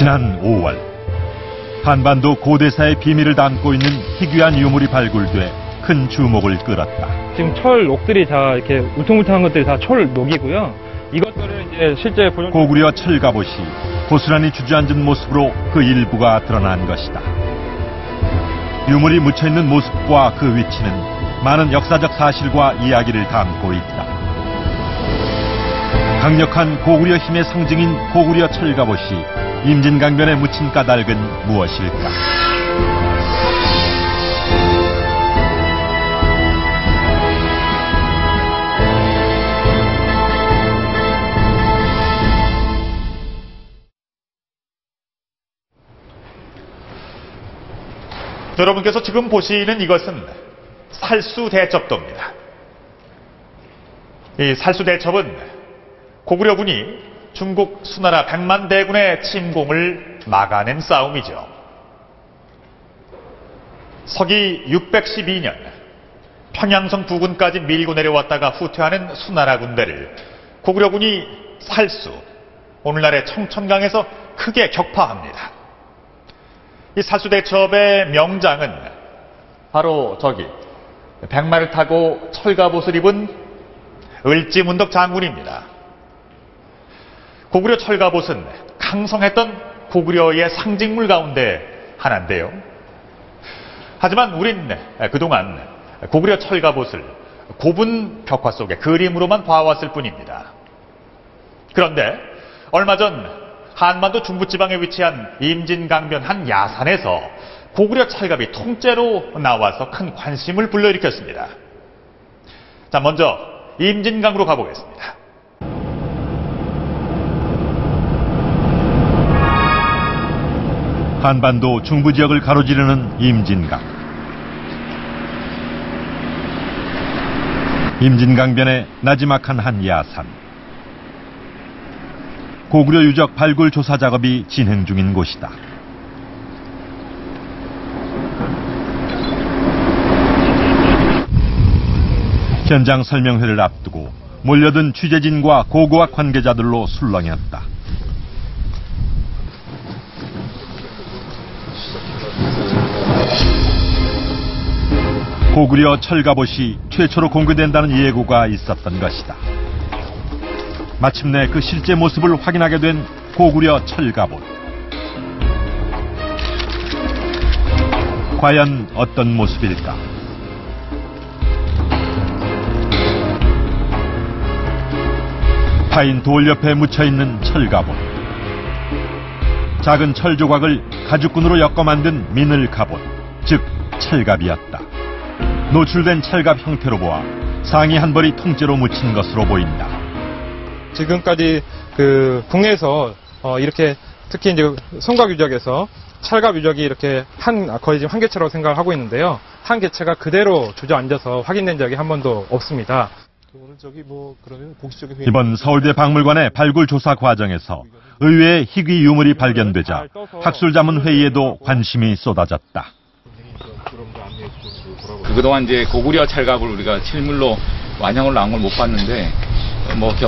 지난 5월 한반도 고대사의 비밀을 담고 있는 희귀한 유물이 발굴돼 큰 주목을 끌었다. 지금 철 옥들이 다 이렇게 울퉁불퉁한 것들이 다 철 녹이고요. 이것들을 이제 실제 고구려 철갑옷이 고스란히 주저앉은 모습으로 그 일부가 드러난 것이다. 유물이 묻혀있는 모습과 그 위치는 많은 역사적 사실과 이야기를 담고 있다. 강력한 고구려 힘의 상징인 고구려 철갑옷이 임진강변에 묻힌 까닭은 무엇일까? 여러분께서 지금 보시는 이것은 살수대첩도입니다. 이 살수대첩은 고구려군이 중국 수나라 백만대군의 침공을 막아낸 싸움이죠. 서기 612년 평양성 부근까지 밀고 내려왔다가 후퇴하는 수나라 군대를 고구려군이 살수, 오늘날의 청천강에서 크게 격파합니다. 이 살수대첩의 명장은 바로 저기 백마를 타고 철갑옷을 입은 을지문덕 장군입니다. 고구려 철갑옷은 강성했던 고구려의 상징물 가운데 하나인데요. 하지만 우린 그동안 고구려 철갑옷을 고분 벽화 속의 그림으로만 봐왔을 뿐입니다. 그런데 얼마 전 한반도 중부지방에 위치한 임진강변 한 야산에서 고구려 철갑이 통째로 나와서 큰 관심을 불러일으켰습니다. 자, 먼저 임진강으로 가보겠습니다. 한반도 중부 지역을 가로지르는 임진강. 임진강변의 나지막한 한 야산. 고구려 유적 발굴 조사 작업이 진행 중인 곳이다. 현장 설명회를 앞두고 몰려든 취재진과 고고학 관계자들로 술렁였다. 고구려 철갑옷이 최초로 공개된다는 예고가 있었던 것이다. 마침내 그 실제 모습을 확인하게 된 고구려 철갑옷. 과연 어떤 모습일까? 파인 돌 옆에 묻혀있는 철갑옷. 작은 철 조각을 가죽끈으로 엮어 만든 미늘 갑옷, 즉 철갑이었다. 노출된 철갑 형태로 보아 상의 한 벌이 통째로 묻힌 것으로 보인다. 지금까지 국내에서 이렇게 특히 이제 성곽 유적에서 철갑 유적이 이렇게 거의 지금 한 개체라고 생각을 하고 있는데요. 한 개체가 그대로 주저앉아서 확인된 적이 한 번도 없습니다. 이번 서울대 박물관의 발굴 조사 과정에서 의외의 희귀 유물이 발견되자 학술자문 회의에도 관심이 쏟아졌다. 그동안 이제 고구려 철갑을 우리가 실물로 완형으로 나온 걸 못 봤는데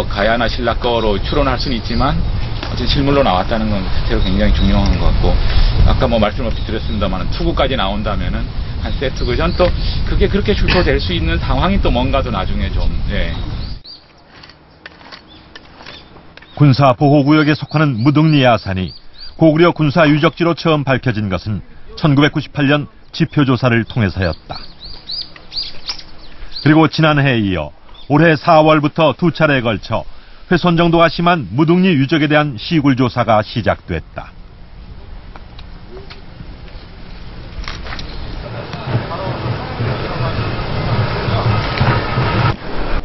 가야나 신라 거로 추론할 수는 있지만 어쨌든 실물로 나왔다는 건 자체로 굉장히 중요한 것 같고, 아까 말씀을 드렸습니다만 투구까지 나온다면은 한 세트 그전 또 그게 그렇게 출토될 수 있는 상황이 또 뭔가도 나중에 좀. 군사보호구역에 속하는 무등리 야산이 고구려 군사 유적지로 처음 밝혀진 것은 1998년 지표조사를 통해서였다. 그리고 지난해에 이어 올해 4월부터 두 차례에 걸쳐 훼손 정도가 심한 무등리 유적에 대한 시굴 조사가 시작됐다.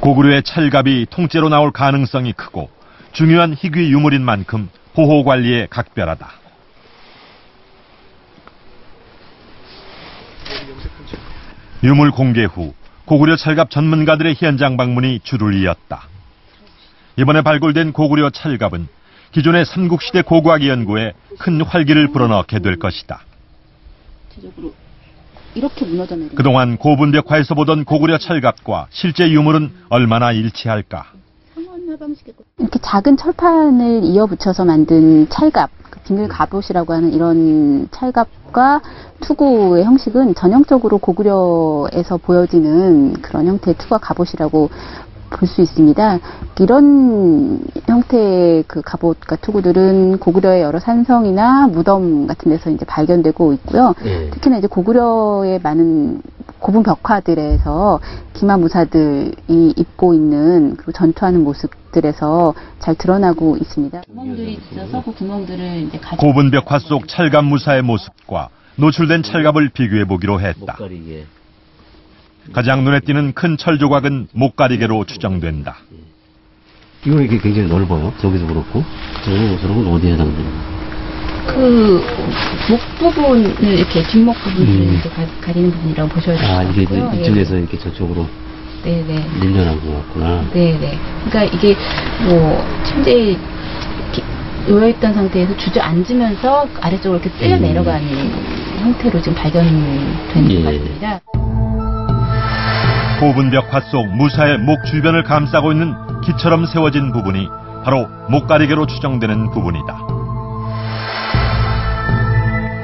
고구려의 철갑이 통째로 나올 가능성이 크고 중요한 희귀 유물인 만큼 보호 관리에 각별하다. 유물 공개 후 고구려 철갑 전문가들의 현장 방문이 줄을 이었다. 이번에 발굴된 고구려 철갑은 기존의 삼국시대 고고학 연구에 큰 활기를 불어넣게 될 것이다. 이렇게 무너져 내려. 그동안 고분벽화에서 보던 고구려 철갑과 실제 유물은 얼마나 일치할까? 이렇게 작은 철판을 이어붙여서 만든 철갑, 빙글 갑옷이라고 하는 이런 찰갑과 투구의 형식은 전형적으로 고구려에서 보여지는 그런 형태의 투구와 갑옷이라고 볼 수 있습니다. 이런 형태의 그 갑옷과 투구들은 고구려의 여러 산성이나 무덤 같은 데서 이제 발견되고 있고요. 특히나 이제 고구려의 많은 고분 벽화들에서 기마무사들이 입고 있는 그리고 전투하는 모습들에서 잘 드러나고 있습니다. 구멍들이 있어서 그 구멍들을 이제 고분 벽화 속 찰갑 무사의 모습과 노출된 찰갑을 비교해 보기로 했다. 가장 눈에 띄는 큰 철 조각은 목가리개로 추정된다. 이거 이게 굉장히 넓어요. 저기도 그렇고. 저것은 어디에 해당되는? 그 목 부분을 이렇게 뒷목 부분을 이렇게 가리는 부분이라고 보셔야 될 것 아, 이게 같고요. 이쪽에서 이렇게 저쪽으로 네네. 밀려난 것 같구나. 네네. 그러니까 이게 뭐 침대에 놓여있던 상태에서 주저앉으면서 아래쪽으로 이렇게 쓸려 내려가는 형태로 지금 발견된 것 같습니다. 고분 벽화 속 무사의 목 주변을 감싸고 있는 기처럼 세워진 부분이 바로 목가리개로 추정되는 부분이다.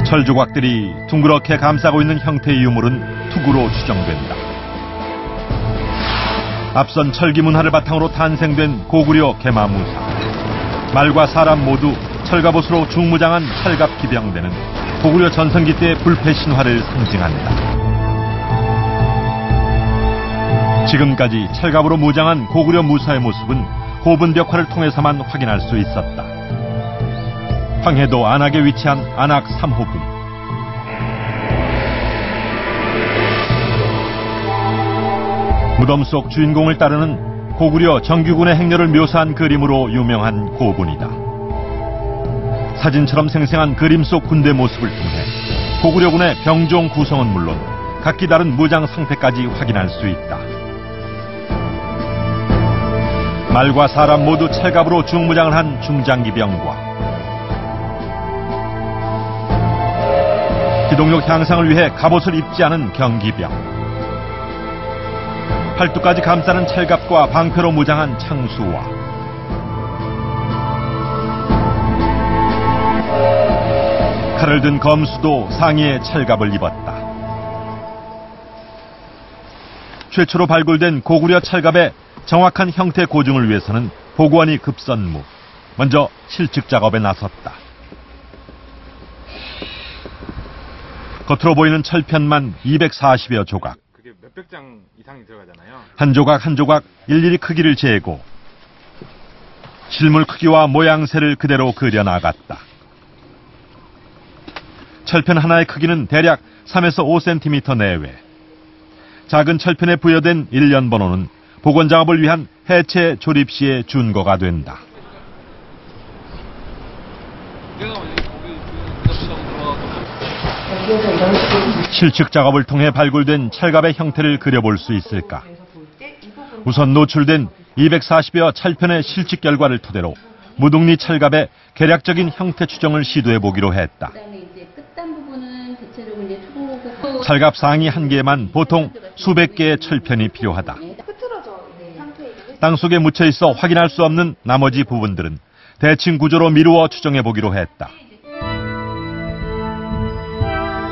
철 조각들이 둥그렇게 감싸고 있는 형태의 유물은 투구로 추정된다. 앞선 철기 문화를 바탕으로 탄생된 고구려 개마무사. 말과 사람 모두 철갑옷으로 중무장한 찰갑 기병대는 고구려 전성기 때의 불패 신화를 상징한다. 지금까지 찰갑으로 무장한 고구려 무사의 모습은 고분 벽화를 통해서만 확인할 수 있었다. 황해도 안악에 위치한 안악 3호분. 무덤 속 주인공을 따르는 고구려 정규군의 행렬을 묘사한 그림으로 유명한 고분이다. 사진처럼 생생한 그림 속 군대 모습을 통해 고구려군의 병종 구성은 물론 각기 다른 무장 상태까지 확인할 수 있다. 말과 사람 모두 찰갑으로 중무장을 한 중장기병과 기동력 향상을 위해 갑옷을 입지 않은 경기병, 팔뚝까지 감싸는 찰갑과 방패로 무장한 창수와 칼을 든 검수도 상의에 찰갑을 입었다. 최초로 발굴된 고구려 찰갑의 정확한 형태 고증을 위해서는 보고원이 급선무, 먼저 실측 작업에 나섰다. 겉으로 보이는 철편만 240여 조각. 그게 몇백 장 이상이 들어가잖아요. 한 조각 한 조각 일일이 크기를 재고 실물 크기와 모양새를 그대로 그려나갔다. 철편 하나의 크기는 대략 3에서 5cm 내외. 작은 철편에 부여된 일련 번호는 복원 작업을 위한 해체 조립 시의 준거가 된다. 실측 작업을 통해 발굴된 찰갑의 형태를 그려볼 수 있을까? 우선 노출된 240여 찰편의 실측 결과를 토대로 무등리 찰갑의 개략적인 형태 추정을 시도해 보기로 했다. 찰갑 상의 한 개에만 보통 수백 개의 철편이 필요하다. 땅속에 묻혀 있어 확인할 수 없는 나머지 부분들은 대칭 구조로 미루어 추정해 보기로 했다.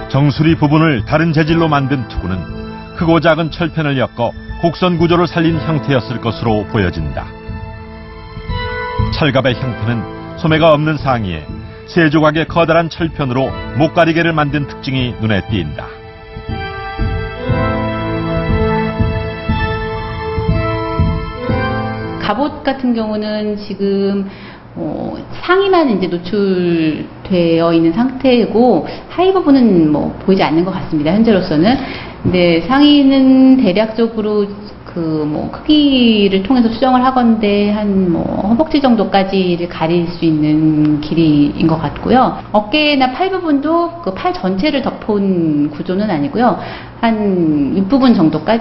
정수리 부분을 다른 재질로 만든 투구는 크고 작은 철편을 엮어 곡선 구조를 살린 형태였을 것으로 보여진다. 찰갑의 형태는 소매가 없는 상의에 세 조각의 커다란 철편으로 목가리개를 만든 특징이 눈에 띈다. 갑옷 같은 경우는 지금 상의만 이제 노출되어 있는 상태고 하의 부분은 뭐 보이지 않는 것 같습니다. 현재로서는. 근데 상의는 대략적으로 그 크기를 통해서 추정을 하건대 한 허벅지 정도까지를 가릴 수 있는 길이인 것 같고요. 어깨나 팔 부분도 그 팔 전체를 덮은 구조는 아니고요. 한 윗부분 정도까지